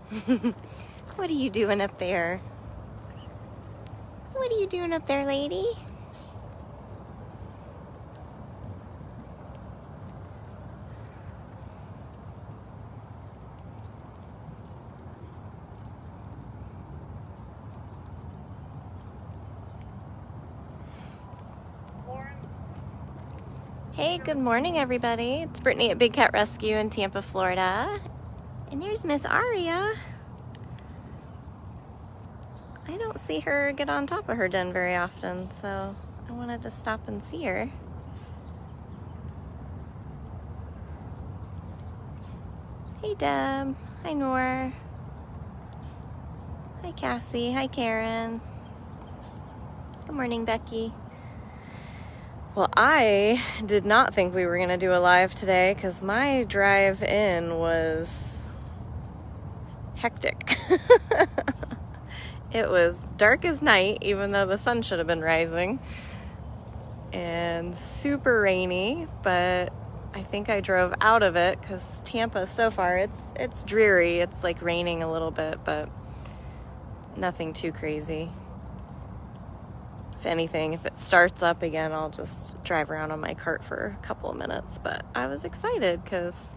What are you doing up there? What are you doing up there, lady? Hey, good morning, everybody. It's Brittany at Big Cat Rescue in Tampa, Florida. And there's Miss Aria. I don't see her get on top of her den very often, so I wanted to stop and see her. Hey, Deb. Hi, Noor. Hi, Cassie. Hi, Karen. Good morning, Becky. Well, I did not think we were going to do a live today because my drive in was hectic. It was dark as night, even though the sun should have been rising, and super rainy, but I think I drove out of it because Tampa so far, it's dreary. It's like raining a little bit, but nothing too crazy. If anything, if it starts up again, I'll just drive around on my cart for a couple of minutes. But I was excited because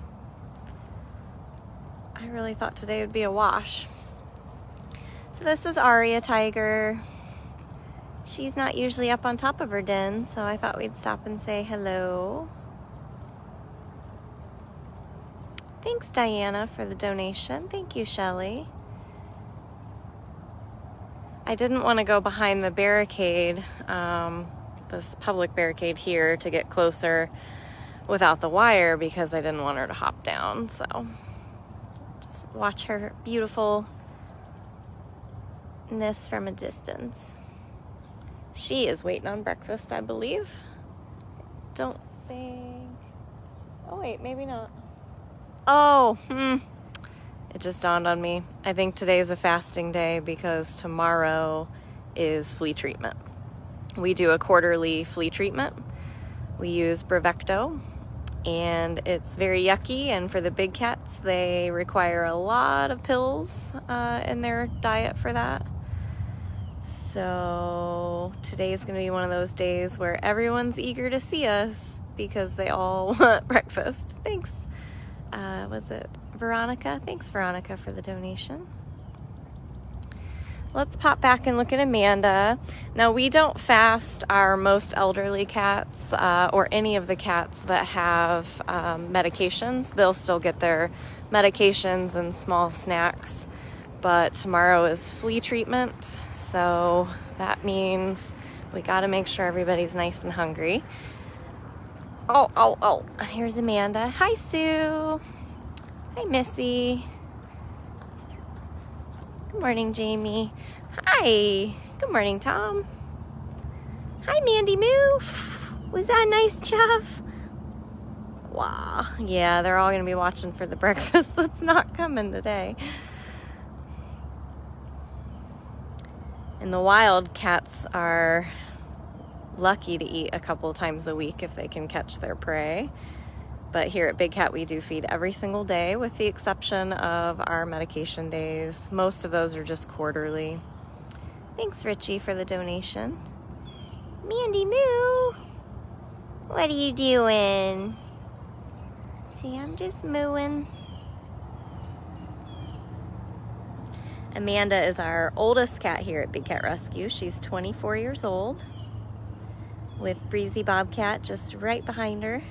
I really thought today would be a wash. So this is Aria Tiger. She's not usually up on top of her den, so I thought we'd stop and say hello. Thanks, Diana, for the donation. Thank you, Shelley. I didn't want to go behind the barricade, this public barricade here, to get closer without the wire because I didn't want her to hop down. So just watch her beautifulness from a distance. She is waiting on breakfast, I believe. Don't think... Oh, wait, maybe not. Oh, It just dawned on me. I think today is a fasting day because tomorrow is flea treatment. We do a quarterly flea treatment. We use Bravecto, and it's very yucky, and for the big cats, they require a lot of pills in their diet for that. So today is going to be one of those days where everyone's eager to see us because they all want breakfast. Thanks. Was it Veronica? Thanks, Veronica, for the donation. Let's pop back and look at Amanda. Now, we don't fast our most elderly cats or any of the cats that have medications. They'll still get their medications and small snacks, but tomorrow is flea treatment, so that means we got to make sure everybody's nice and hungry. Oh, here's Amanda. Hi, Sue. Hi, Missy. Good morning, Jamie. Hi. Good morning, Tom. Hi, Mandy Moo. Was that a nice chuff? Wow. Yeah, they're all going to be watching for the breakfast that's not coming today. And the wild cats are lucky to eat a couple times a week if they can catch their prey. But here at Big Cat, we do feed every single day with the exception of our medication days. Most of those are just quarterly. Thanks, Richie, for the donation. Mandy Moo, what are you doing? See, I'm just mooing. Amanda is our oldest cat here at Big Cat Rescue. She's 24 years old with Breezy Bobcat just right behind her.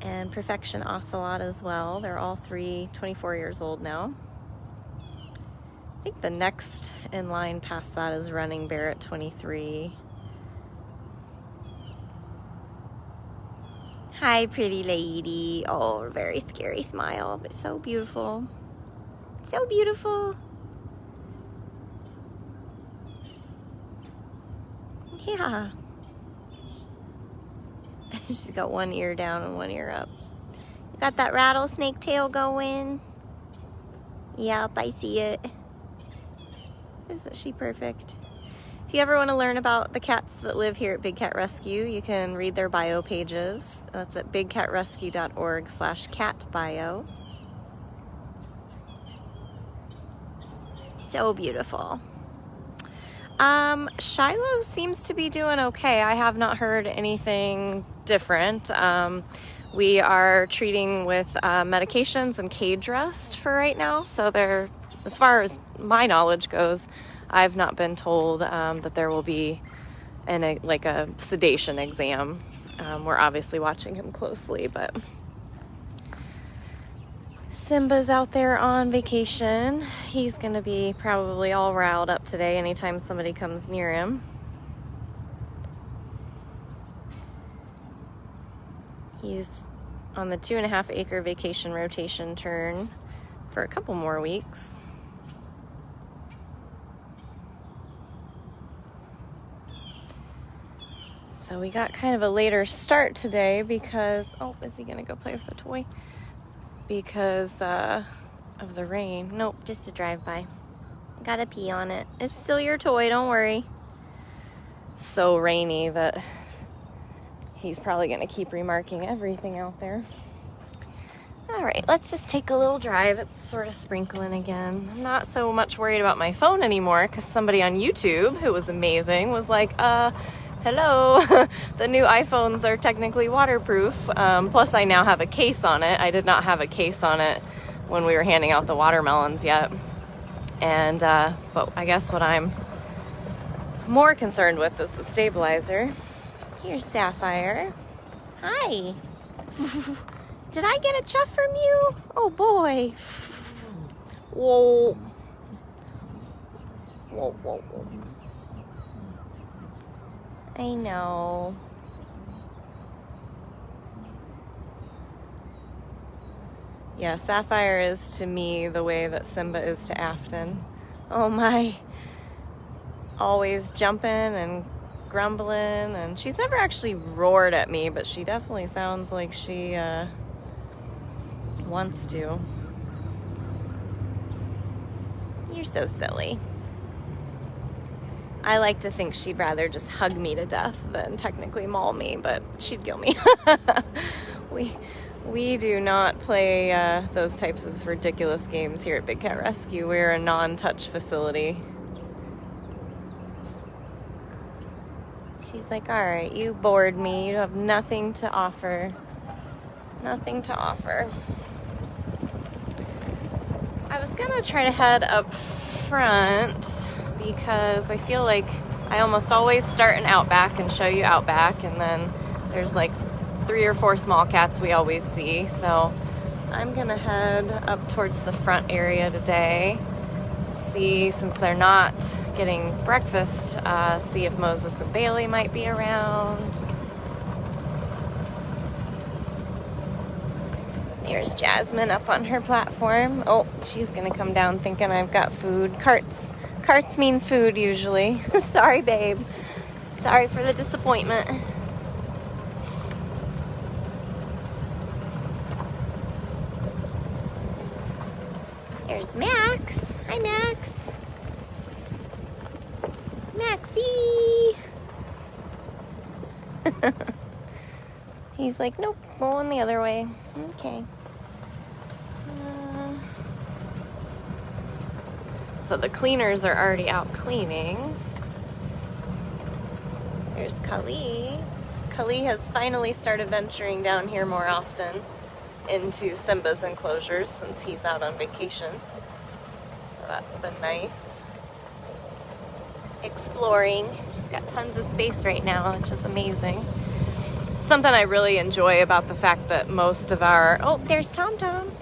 And Perfection Ocelot as well. They're all 24 years old now. I think the next in line past that is Running Bear at 23. Hi, pretty lady. Oh, very scary smile, but so beautiful. So beautiful. Yeah. She's got one ear down and one ear up. You got that rattlesnake tail going? Yep, I see it. Isn't she perfect? If you ever want to learn about the cats that live here at Big Cat Rescue, you can read their bio pages. That's at bigcatrescue.org/catbio. So beautiful. Shiloh seems to be doing okay. I have not heard anything different. We are treating with medications and cage rest for right now. So there, as far as my knowledge goes, I've not been told that there will be a sedation exam. We're obviously watching him closely, but Simba's out there on vacation. He's going to be probably all riled up today anytime somebody comes near him. He's on the 2.5 acre vacation rotation turn for a couple more weeks. So we got kind of a later start today because, oh, is he going to go play with the toy? Because of the rain. Nope, just a drive-by. Gotta pee on it. It's still your toy, don't worry. It's so rainy that he's probably gonna keep remarking everything out there. All right, let's just take a little drive. It's sort of sprinkling again. I'm not so much worried about my phone anymore because somebody on YouTube, who was amazing, was like, hello, the new iPhones are technically waterproof. Plus I now have a case on it. I did not have a case on it when we were handing out the watermelons yet. And, but I guess what I'm more concerned with is the stabilizer. Here's Sapphire. Hi. Did I get a chuff from you? Oh boy. Whoa. Whoa, whoa, whoa. I know. Yeah, Sapphire is to me the way that Simba is to Afton. Oh my. Always jumping and grumbling, and she's never actually roared at me, but she definitely sounds like she wants to. You're so silly. I like to think she'd rather just hug me to death than technically maul me, but she'd kill me. We do not play those types of ridiculous games here at Big Cat Rescue. We're a non-touch facility. She's like, all right, you bored me. You have nothing to offer. Nothing to offer. I was gonna try to head up front because I feel like I almost always start in Outback and show you Outback, and then there's like 3 or 4 small cats we always see. So I'm gonna head up towards the front area today, see, since they're not getting breakfast, see if Moses and Bailey might be around. There's Jasmine up on her platform. Oh, she's gonna come down thinking I've got food. Carts mean food usually. Sorry, babe. Sorry for the disappointment. There's Max. Hi, Max. Maxie. He's like, nope, going the other way. Okay. So the cleaners are already out cleaning. There's Kali. Kali has finally started venturing down here more often into Simba's enclosures since he's out on vacation. So that's been nice. Exploring. She's got tons of space right now, which is amazing. Something I really enjoy about the fact that most of our... Oh, there's Tom Tom.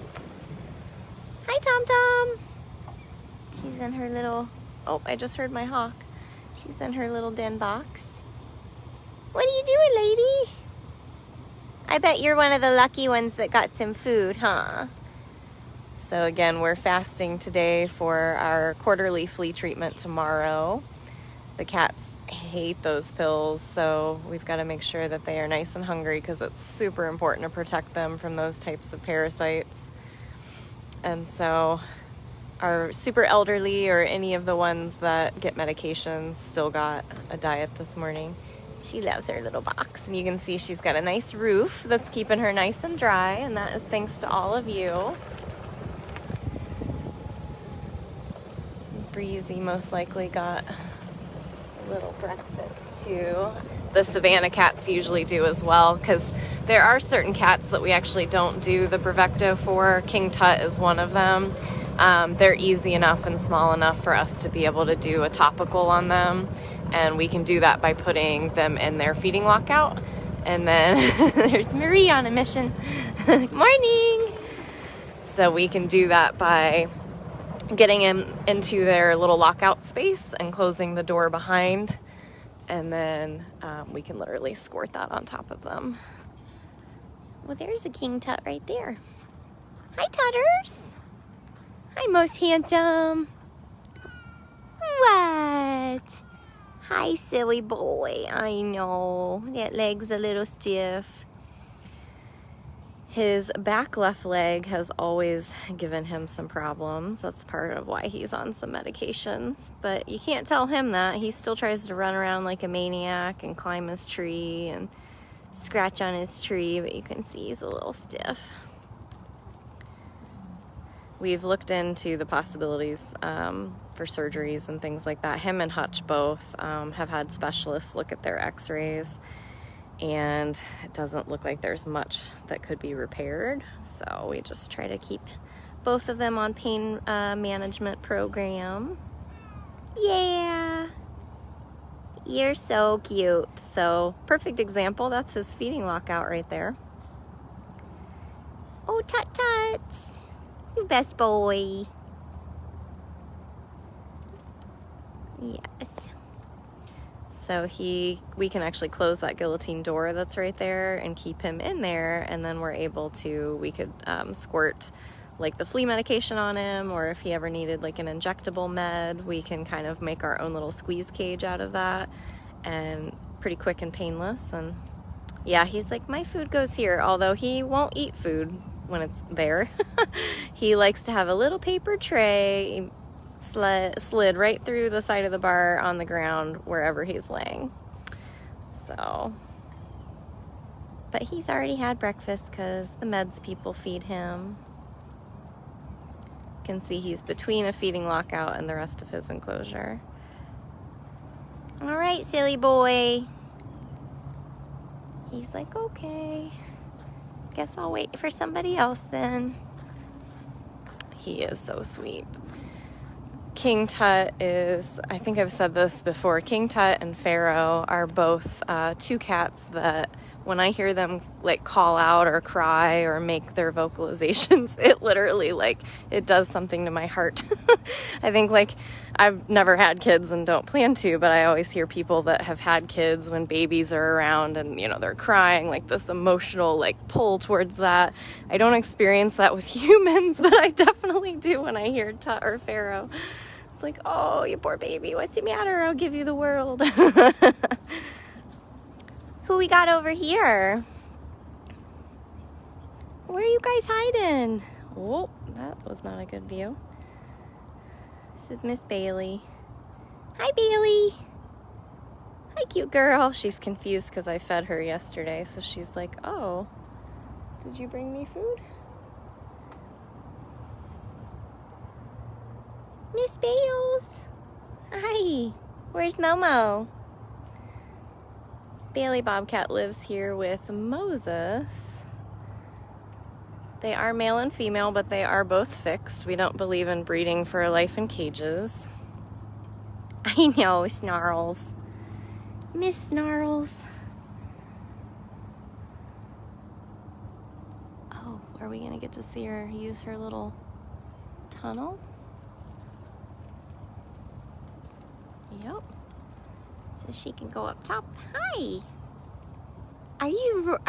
Hi, Tom Tom. She's in her little... Oh, I just heard my hawk. She's in her little den box. What are you doing, lady? I bet you're one of the lucky ones that got some food, huh? So again, we're fasting today for our quarterly flea treatment tomorrow. The cats hate those pills, so we've got to make sure that they are nice and hungry because it's super important to protect them from those types of parasites. And so our super elderly or any of the ones that get medications still got a diet this morning. She loves her little box, and you can see she's got a nice roof that's keeping her nice and dry, and that is thanks to all of you. Breezy most likely got a little breakfast too. The Savannah Cats usually do as well, because there are certain cats that we actually don't do the Bravecto for. King Tut is one of them. They're easy enough and small enough for us to be able to do a topical on them, and we can do that by putting them in their feeding lockout. And then there's Marie on a mission. Morning! So we can do that by getting him into their little lockout space and closing the door behind, and then we can literally squirt that on top of them. Well, there's a King Tut right there. Hi, Tutters. Hi, most handsome. What? Hi, silly boy. I know, that leg's a little stiff. His back left leg has always given him some problems. That's part of why he's on some medications. But you can't tell him that. He still tries to run around like a maniac and climb his tree and scratch on his tree, but you can see he's a little stiff. We've looked into the possibilities for surgeries and things like that. Him and Hutch both have had specialists look at their x-rays, and it doesn't look like there's much that could be repaired. So we just try to keep both of them on pain management program. Yeah, you're so cute. So perfect example, that's his feeding lockout right there. Oh, Tut-Tuts, you best boy. Yes. So we can actually close that guillotine door that's right there and keep him in there, and then we could squirt like the flea medication on him, or if he ever needed like an injectable med, we can kind of make our own little squeeze cage out of that, and pretty quick and painless. And yeah, he's like, my food goes here, although he won't eat food when it's there. He likes to have a little paper tray slid right through the side of the bar on the ground wherever he's laying. So, but he's already had breakfast because the meds people feed him. You can see he's between a feeding lockout and the rest of his enclosure. All right, silly boy. He's like, okay, guess I'll wait for somebody else then. He is so sweet. King Tut is, I think I've said this before, King Tut and Pharaoh are both two cats that when I hear them like call out or cry or make their vocalizations, it literally like, it does something to my heart. I think like, I've never had kids and don't plan to, but I always hear people that have had kids when babies are around and, you know, they're crying, like this emotional like pull towards that. I don't experience that with humans, but I definitely do when I hear Tut or Pharaoh. It's like, oh, you poor baby, what's the matter? I'll give you the world. Who we got over here? Where are you guys hiding? Oh, that was not a good view. This is Miss Bailey. Hi, Bailey. Hi, cute girl. She's confused because I fed her yesterday, so she's like, oh, did you bring me food? Miss Bales. Hi. Where's Momo? Bailey Bobcat lives here with Moses. They are male and female, but they are both fixed. We don't believe in breeding for life in cages. I know, Snarls. Miss Snarls. Oh, are we gonna get to see her use her little tunnel? Yep. So she can go up top. Hi. Are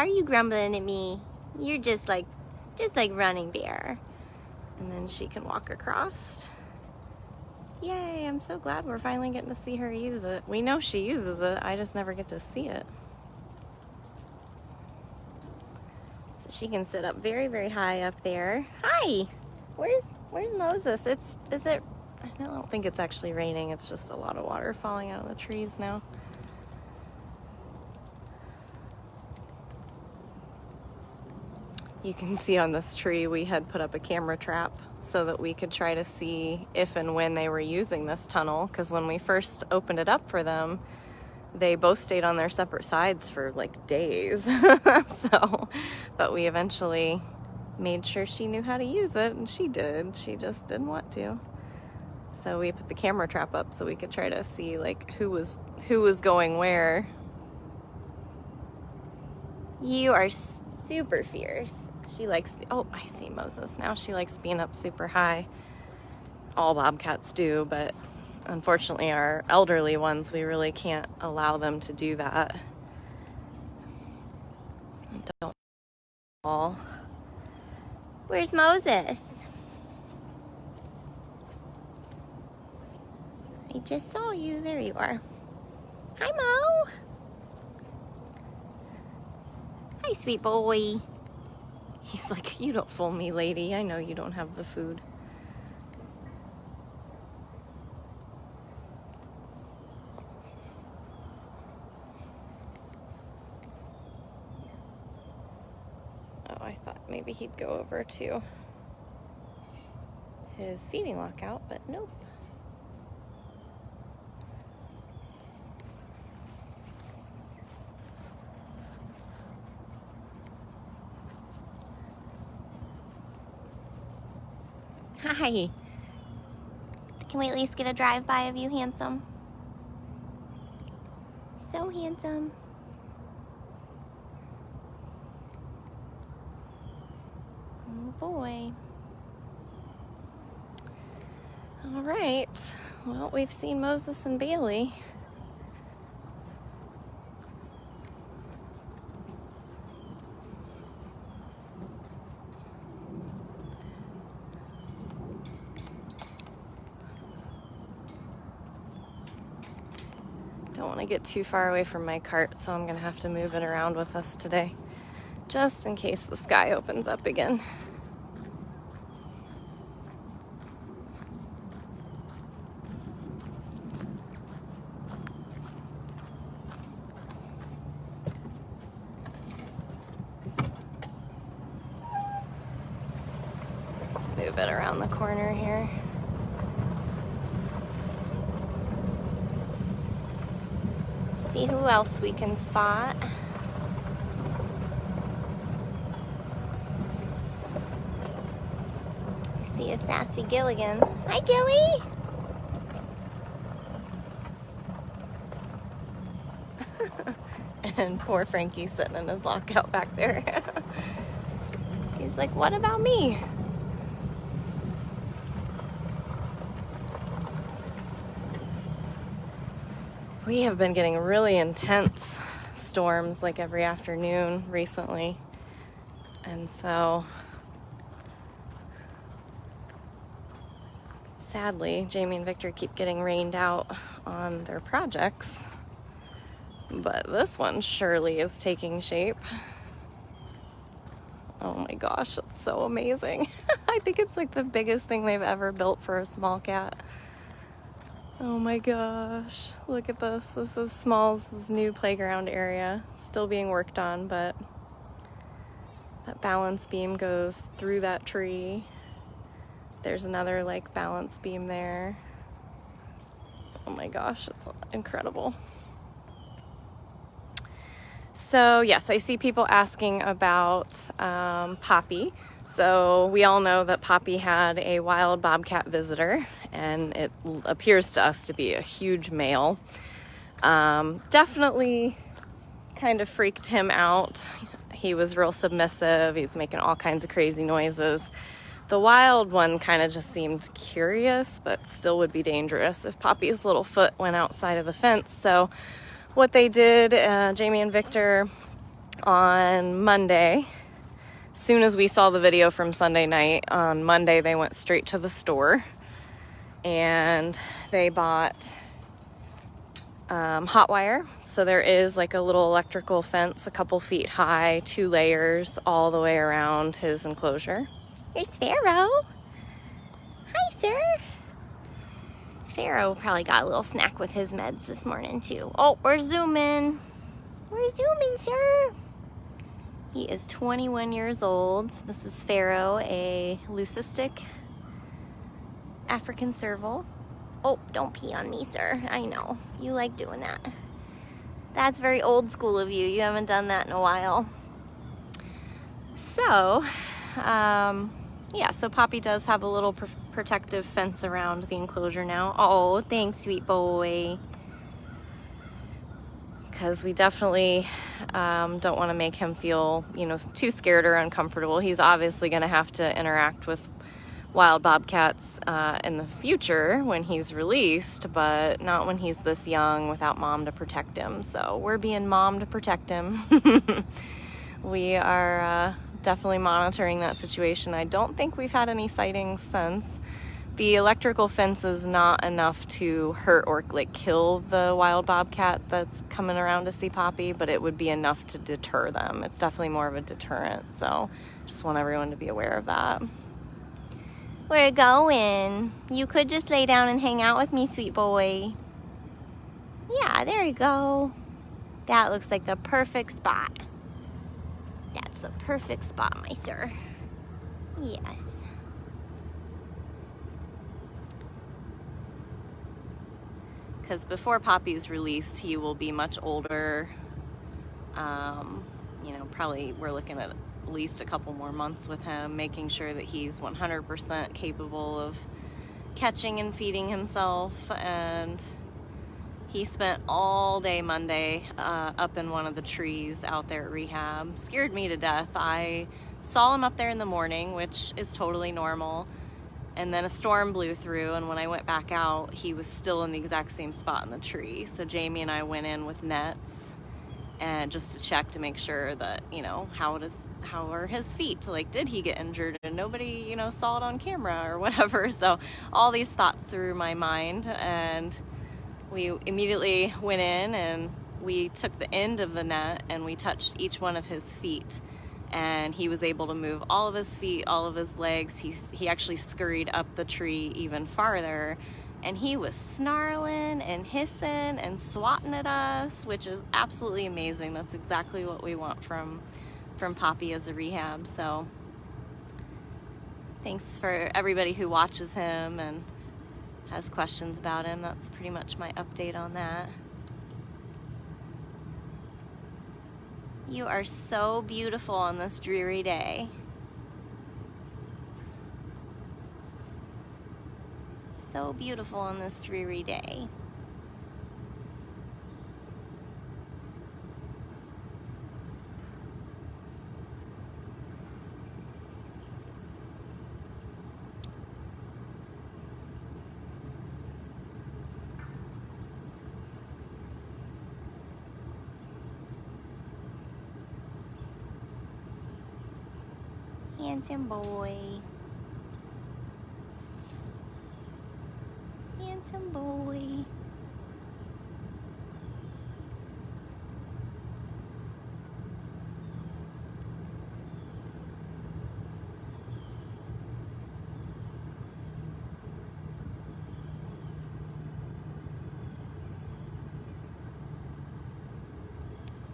you grumbling at me? You're just like Running Bear. And then she can walk across. Yay, I'm so glad we're finally getting to see her use it. We know she uses it, I just never get to see it. So she can sit up very, very high up there. Hi. Where's Moses? I don't think it's actually raining, it's just a lot of water falling out of the trees now. You can see on this tree we had put up a camera trap so that we could try to see if and when they were using this tunnel, because when we first opened it up for them, they both stayed on their separate sides for like days. But we eventually made sure she knew how to use it, and she did. She just didn't want to. So we put the camera trap up so we could try to see like who was going where. You are super fierce. She likes, oh, I see Moses now. She likes being up super high. All bobcats do, but unfortunately our elderly ones, we really can't allow them to do that. Don't fall. Where's Moses? I just saw you. There you are. Hi, Mo. Hi, sweet boy. He's like, you don't fool me, lady. I know you don't have the food. Oh, I thought maybe he'd go over to his feeding lockout, but nope. Hi. Can we at least get a drive-by of you, handsome? So handsome. Oh boy. All right. Well, we've seen Moses and Bailey. Don't want to get too far away from my cart, so I'm going to have to move it around with us today, just in case the sky opens up again. Let's move it around the corner here. See who else we can spot. I see a sassy Gilligan. Hi, Gilly! And poor Frankie's sitting in his lockout back there. He's like, what about me? We have been getting really intense storms like every afternoon recently. And so, sadly, Jamie and Victor keep getting rained out on their projects. But this one surely is taking shape. Oh my gosh, it's so amazing. I think it's like the biggest thing they've ever built for a small cat. Oh my gosh, look at this. This is Small's new playground area. Still being worked on, but that balance beam goes through that tree. There's another like balance beam there. Oh my gosh, it's incredible. So yes, I see people asking about Poppy. So we all know that Poppy had a wild bobcat visitor, and it appears to us to be a huge male. Definitely kind of freaked him out. He was real submissive. He's making all kinds of crazy noises. The wild one kind of just seemed curious, but still would be dangerous if Poppy's little foot went outside of the fence. So what they did, Jamie and Victor, on Monday, as soon as we saw the video from Sunday night, on Monday they went straight to the store and they bought hot wire. So there is like a little electrical fence a couple feet high, 2 layers all the way around his enclosure. Here's Pharaoh. Hi, sir. Pharaoh probably got a little snack with his meds this morning too. Oh, we're zooming. We're zooming, sir. He is 21 years old. This is Pharaoh, a leucistic African serval. Oh, don't pee on me, sir. I know. You like doing that. That's very old school of you. You haven't done that in a while. So, yeah, so Poppy does have a little protective fence around the enclosure now. Oh, thanks, sweet boy. Because we definitely don't want to make him feel, you know, too scared or uncomfortable. He's obviously going to have to interact with wild bobcats in the future when he's released, but not when he's this young without mom to protect him. So we're being mom to protect him. We are definitely monitoring that situation. I don't think we've had any sightings since. The electrical fence is not enough to hurt or like kill the wild bobcat that's coming around to see Poppy, but it would be enough to deter them. It's definitely more of a deterrent, so just want everyone to be aware of that. We're going. You could just lay down and hang out with me, sweet boy. Yeah, there you go. That looks like the perfect spot. That's the perfect spot, my sir. Yes. Because before Poppy is released, he will be much older. You know, probably we're looking at least a couple more months with him, making sure that he's 100% capable of catching and feeding himself. And he spent all day Monday up in one of the trees out there at rehab. Scared me to death. I saw him up there in the morning, which is totally normal. And then a storm blew through, and when I went back out, he was still in the exact same spot in the tree. So Jamie and I went in with nets and just to check to make sure that, you know, how are his feet? Like, did he get injured? And nobody, you know, saw it on camera or whatever. So all these thoughts through my mind, and we immediately went in and we took the end of the net and we touched each one of his feet. And he was able to move all of his feet, all of his legs. He actually scurried up the tree even farther, and he was snarling and hissing and swatting at us, which is absolutely amazing. That's exactly what we want from Poppy as a rehab. So thanks for everybody who watches him and has questions about him. That's pretty much my update on that. You are so beautiful on this dreary day. So beautiful on this dreary day. Handsome boy. Handsome boy.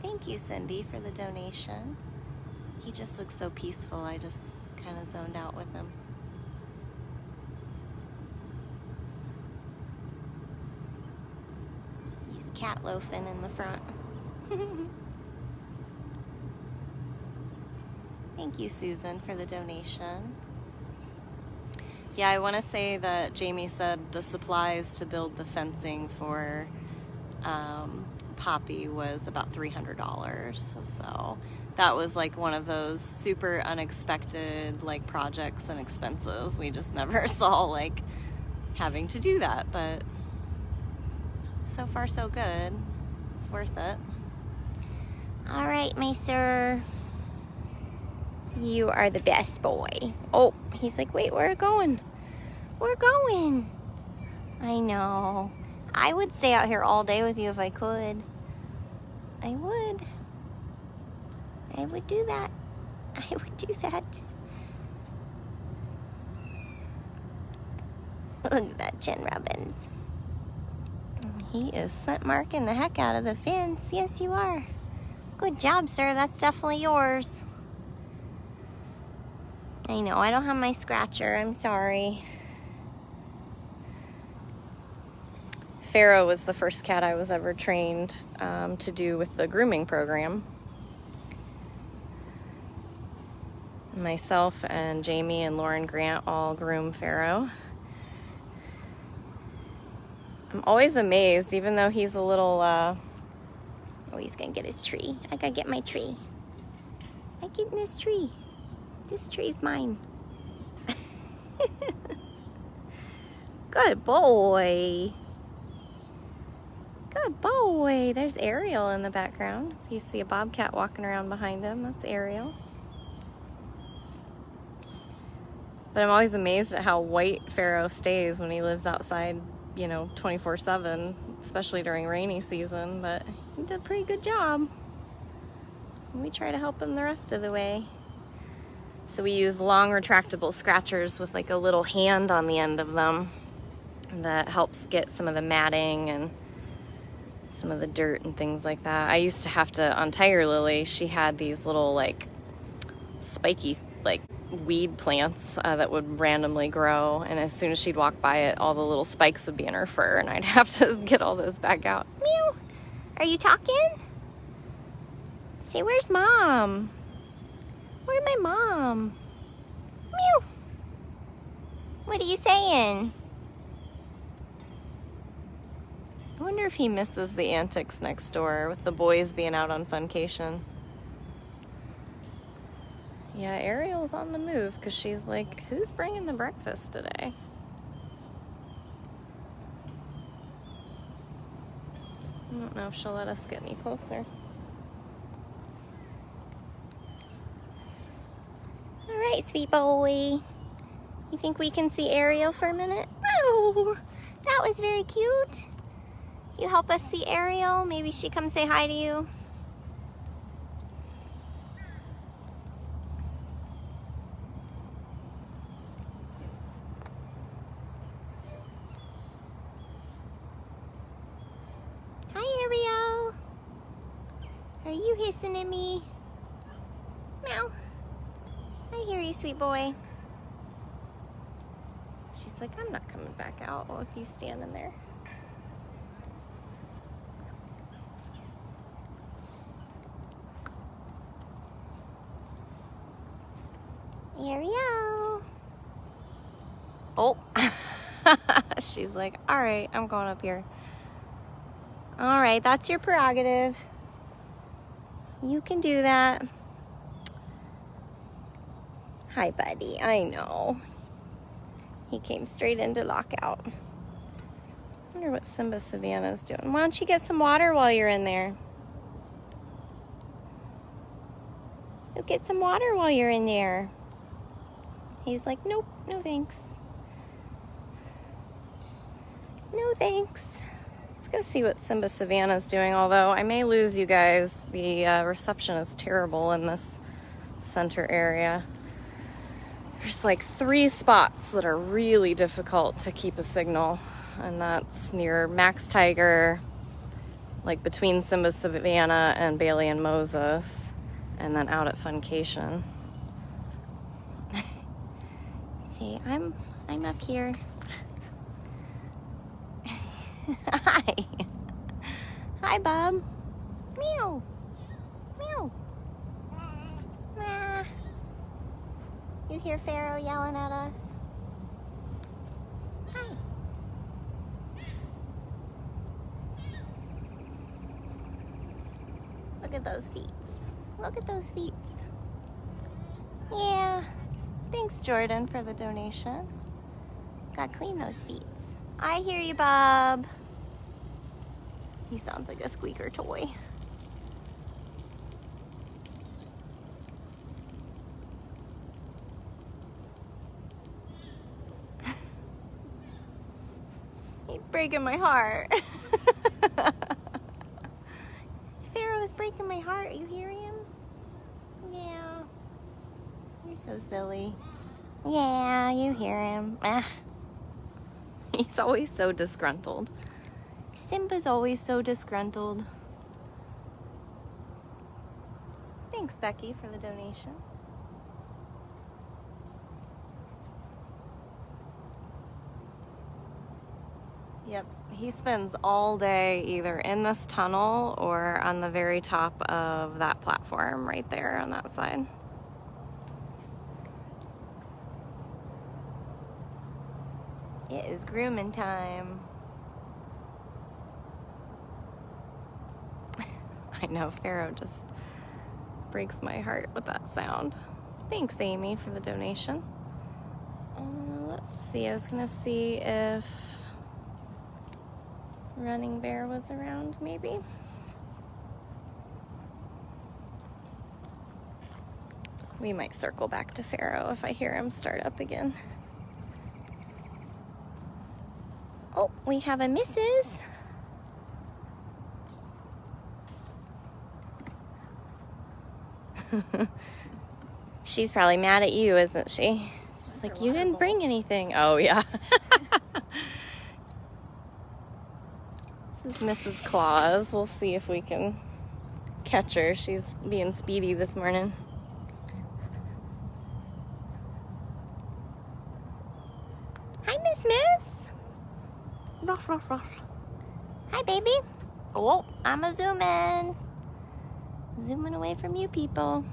Thank you, Cindy, for the donation. He just looks so peaceful. I just kind of zoned out with him. He's cat loafing in the front. Thank you, Susan, for the donation. Yeah, I want to say that Jamie said the supplies to build the fencing for Poppy was about $300. So that was like one of those super unexpected like projects and expenses. We just never saw like having to do that, but so far so good. It's worth it. All right, my sir. You are the best boy. Oh, he's like, wait, we're going. We're going. I know. I would stay out here all day with you if I could. I would. I would do that. I would do that. Look at that chin rubbins. He is scent marking the heck out of the fence. Yes, you are. Good job, sir. That's definitely yours. I know, I don't have my scratcher. I'm sorry. Pharaoh was the first cat I was ever trained to do with the grooming program. Myself and Jamie and Lauren Grant all groom Pharaoh. I'm always amazed, even though he's a little, oh, he's gonna get his tree. I gotta get my tree. I get this tree. This tree's mine. Good boy. Good boy. There's Ariel in the background. You see a bobcat walking around behind him. That's Ariel. But I'm always amazed at how white Pharaoh stays when he lives outside, you know, 24/7, especially during rainy season. But he did a pretty good job. We try to help him the rest of the way. So we use long retractable scratchers with like a little hand on the end of them that helps get some of the matting and some of the dirt and things like that. I used to have to untie Lily. She had these little like spiky like weed plants that would randomly grow, and as soon as she'd walk by it, all the little spikes would be in her fur, and I'd have to get all those back out. Meow. Are you talking? Say, where's Mom? Where's my mom? Meow. What are you saying? I wonder if he misses the antics next door with the boys being out on funcation. Yeah, Ariel's on the move because she's like, who's bringing the breakfast today? I don't know if she'll let us get any closer. All right, sweet boy. You think we can see Ariel for a minute? Oh, that was very cute. You help us see Ariel. Maybe she come say hi to you. Hi, Ariel. Are you hissing at me? Meow. I hear you, sweet boy. She's like, I'm not coming back out with you standing there. Ariel. Oh. She's like, all right, I'm going up here. All right, that's your prerogative. You can do that. Hi, buddy. I know. He came straight into lockout. I wonder what Simba Savannah's doing. Why don't you get some water while you're in there? You'll get some water while you're in there. He's like, nope, no thanks. No thanks. Let's go see what Simba Savannah's doing, although I may lose you guys. The reception is terrible in this center area. There's like 3 spots that are really difficult to keep a signal, and that's near Max Tiger, like between Simba Savannah and Bailey and Moses, and then out at Funcation. See, I'm up here. Hi. Hi, Bob. Meow. Meow. Ah. You hear Pharaoh yelling at us? Hi. Look at those feet. Look at those feet. Yeah. Thanks, Jordan, for the donation. Gotta clean those feet. I hear you, Bob. He sounds like a squeaker toy. He's breaking my heart. Pharaoh's breaking my heart. You hear him? Yeah. You're so silly. Yeah, you hear him. Ah. He's always so disgruntled. Simba's always so disgruntled. Thanks, Becky, for the donation. Yep, he spends all day either in this tunnel or on the very top of that platform right there on that side. It is grooming time. I know, Pharaoh just breaks my heart with that sound. Thanks, Amy, for the donation. Let's see, I was gonna see if Running Bear was around, maybe. We might circle back to Pharaoh if I hear him start up again. Oh, we have a Mrs. She's probably mad at you, isn't she? She's like, you didn't bring anything. Oh, yeah. This is Mrs. Claus. We'll see if we can catch her. She's being speedy this morning. Hi, Miss. Ruff, ruff, ruff. Hi, baby. Oh, I'm a zooming. Zooming away from you people.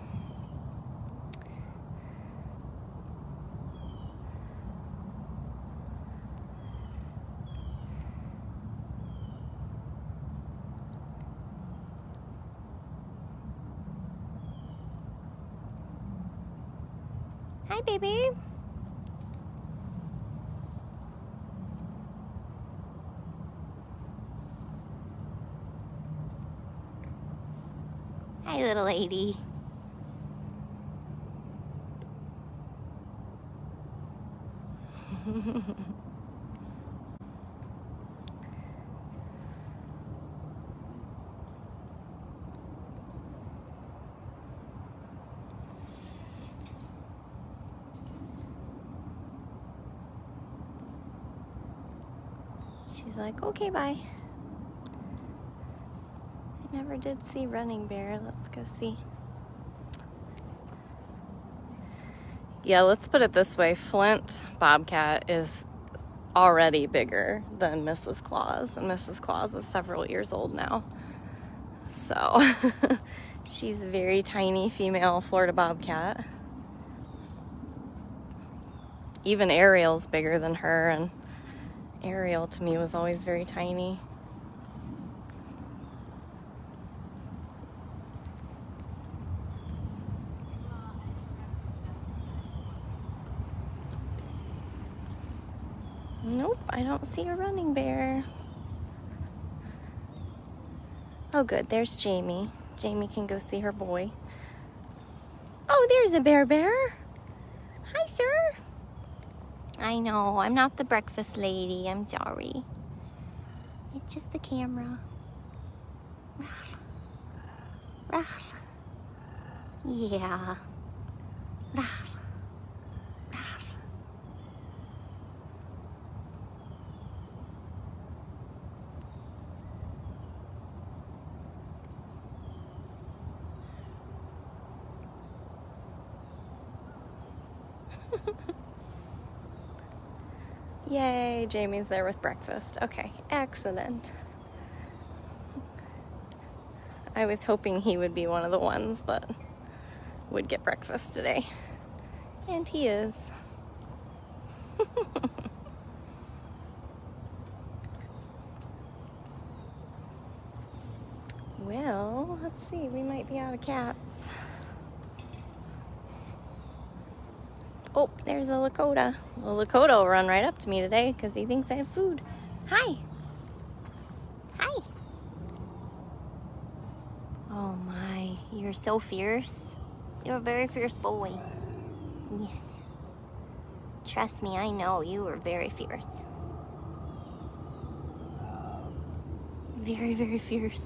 Hi, baby. Hi, little lady. She's like, okay, bye. I never did see Running Bear. Let's go see. Yeah, let's put it this way. Flint Bobcat is already bigger than Mrs. Claus, and Mrs. Claus is several years old now. So she's a very tiny female Florida Bobcat. Even Ariel's bigger than her, and Ariel to me was always very tiny. Nope, I don't see a Running Bear. Oh good, there's Jamie. Jamie can go see her boy. Oh, there's a bear. Hi, sir. I know, I'm not the breakfast lady. I'm sorry. It's just the camera. Yeah. Yay, Jamie's there with breakfast. Okay, excellent. I was hoping he would be one of the ones that would get breakfast today. And he is. Well, let's see, we might be out of cats. Oh, there's a Lakota. Well, Lakota will run right up to me today because he thinks I have food. Hi. Hi. Oh my, you're so fierce. You're a very fierce boy. Yes. Trust me, I know you are very fierce. Very, very fierce.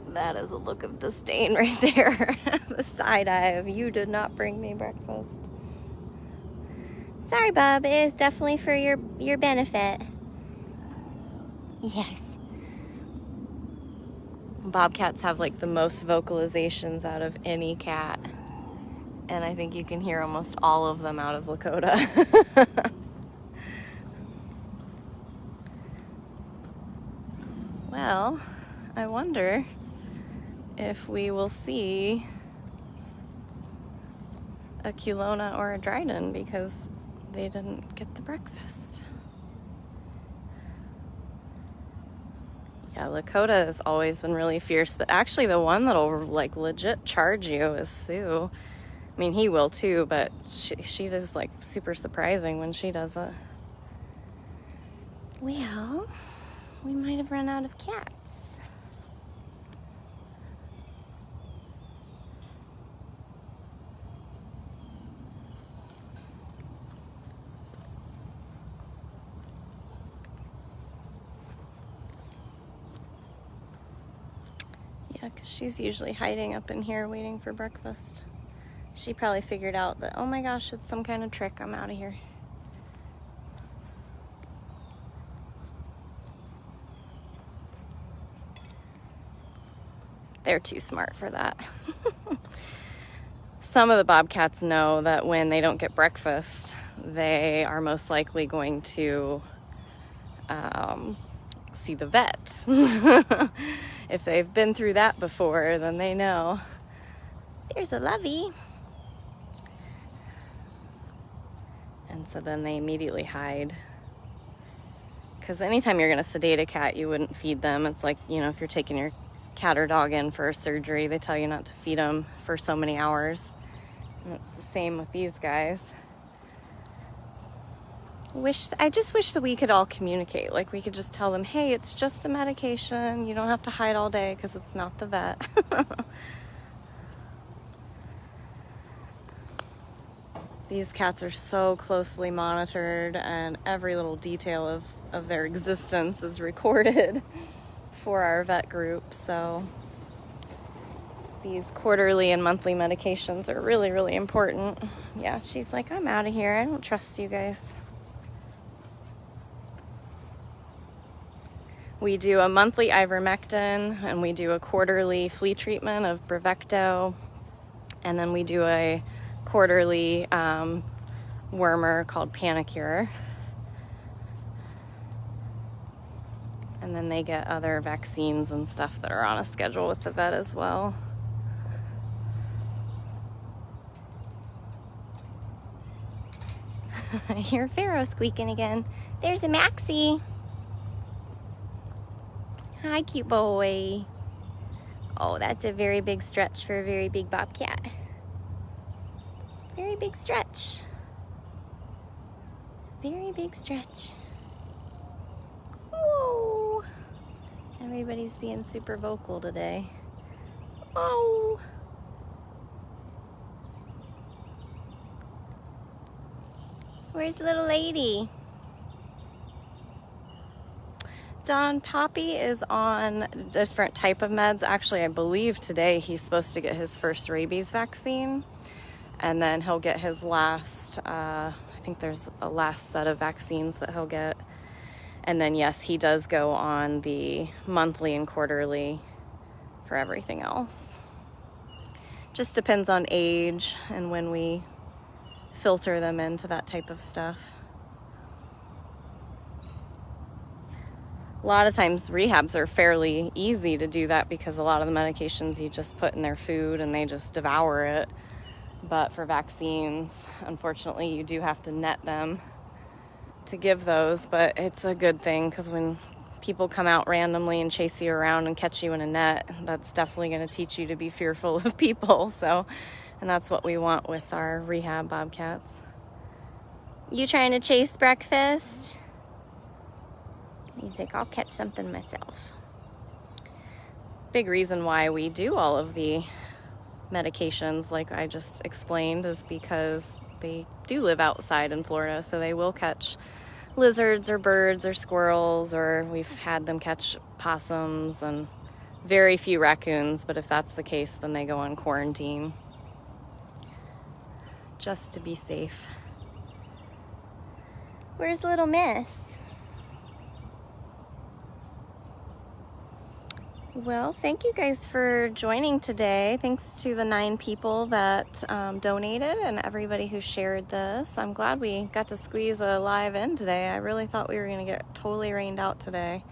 That is a look of disdain right there. The side eye of, you did not bring me breakfast. Sorry, Bob. It is definitely for your benefit. Yes. Bobcats have like the most vocalizations out of any cat. And I think you can hear almost all of them out of Lakota. Well, I wonder if we will see a Kelowna or a Dryden because they didn't get the breakfast. Yeah, Lakota has always been really fierce, but actually the one that'll like legit charge you is Sue. I mean, he will too, but she does like super surprising when she does it. Well, we might have run out of cats. Yeah, because she's usually hiding up in here waiting for breakfast. She probably figured out that, oh my gosh, it's some kind of trick. I'm out of here. They're too smart for that. Some of the Bobcats know that when they don't get breakfast, they are most likely going to see the vet. If they've been through that before, then they know. There's a lovey. And so then they immediately hide. Because anytime you're going to sedate a cat, you wouldn't feed them. It's like, you know, if you're taking your cat or dog in for a surgery, they tell you not to feed them for so many hours. And it's the same with these guys. I just wish that we could all communicate. Like we could just tell them, hey, it's just a medication. You don't have to hide all day because it's not the vet. These cats are so closely monitored and every little detail of their existence is recorded for our vet group. So these quarterly and monthly medications are really, really important. Yeah, she's like, I'm out of here. I don't trust you guys. We do a monthly ivermectin and we do a quarterly flea treatment of Brevecto. And then we do a quarterly wormer called Panicure. And then they get other vaccines and stuff that are on a schedule with the vet as well. I hear Pharaoh squeaking again. There's a Maxie. Hi, cute boy. Oh, that's a very big stretch for a very big bobcat. Very big stretch. Very big stretch. Whoa. Everybody's being super vocal today. Oh. Where's the little lady? Don Poppy is on a different type of meds. Actually, I believe today he's supposed to get his first rabies vaccine. And then he'll get his last, I think there's a last set of vaccines that he'll get. And then, yes, he does go on the monthly and quarterly for everything else. Just depends on age and when we filter them into that type of stuff. A lot of times rehabs are fairly easy to do that because a lot of the medications you just put in their food and they just devour it. But for vaccines, unfortunately, you do have to net them to give those. But it's a good thing because when people come out randomly and chase you around and catch you in a net, that's definitely going to teach you to be fearful of people. So, and that's what we want with our rehab bobcats. You trying to chase breakfast? He's like, I'll catch something myself. Big reason why we do all of the medications, like I just explained, is because they do live outside in Florida, so they will catch lizards or birds or squirrels, or we've had them catch possums and very few raccoons, but if that's the case, then they go on quarantine just to be safe. Where's little miss? Well, thank you guys for joining today. Thanks to the 9 people that donated and everybody who shared this. I'm glad we got to squeeze a live in today. I really thought we were going to get totally rained out today.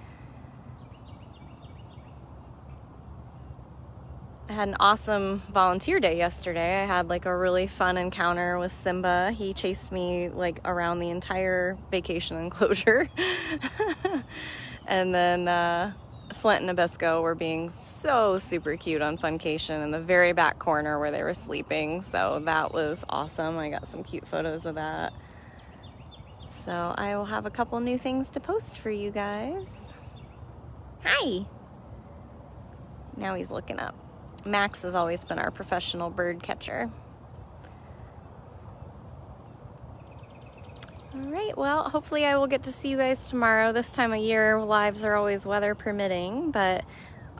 I had an awesome volunteer day yesterday. I had like a really fun encounter with Simba. He chased me like around the entire vacation enclosure. And then Flint and Nabisco were being so super cute on Funcation in the very back corner where they were sleeping. So that was awesome. I got some cute photos of that. So I will have a couple new things to post for you guys. Hi! Now he's looking up. Max has always been our professional bird catcher. All right, well, hopefully I will get to see you guys tomorrow. This time of year, lives are always weather permitting, but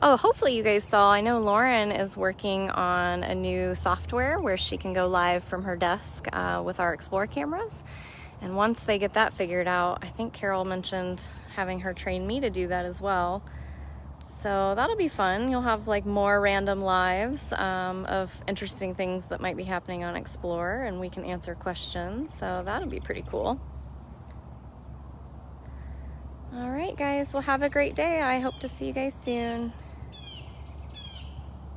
oh, hopefully you guys saw, I know Lauren is working on a new software where she can go live from her desk with our Explore cameras. And once they get that figured out, I think Carole mentioned having her train me to do that as well. So that'll be fun. You'll have like more random lives of interesting things that might be happening on Explore, and we can answer questions. So that'll be pretty cool. All right, guys. Well, have a great day. I hope to see you guys soon.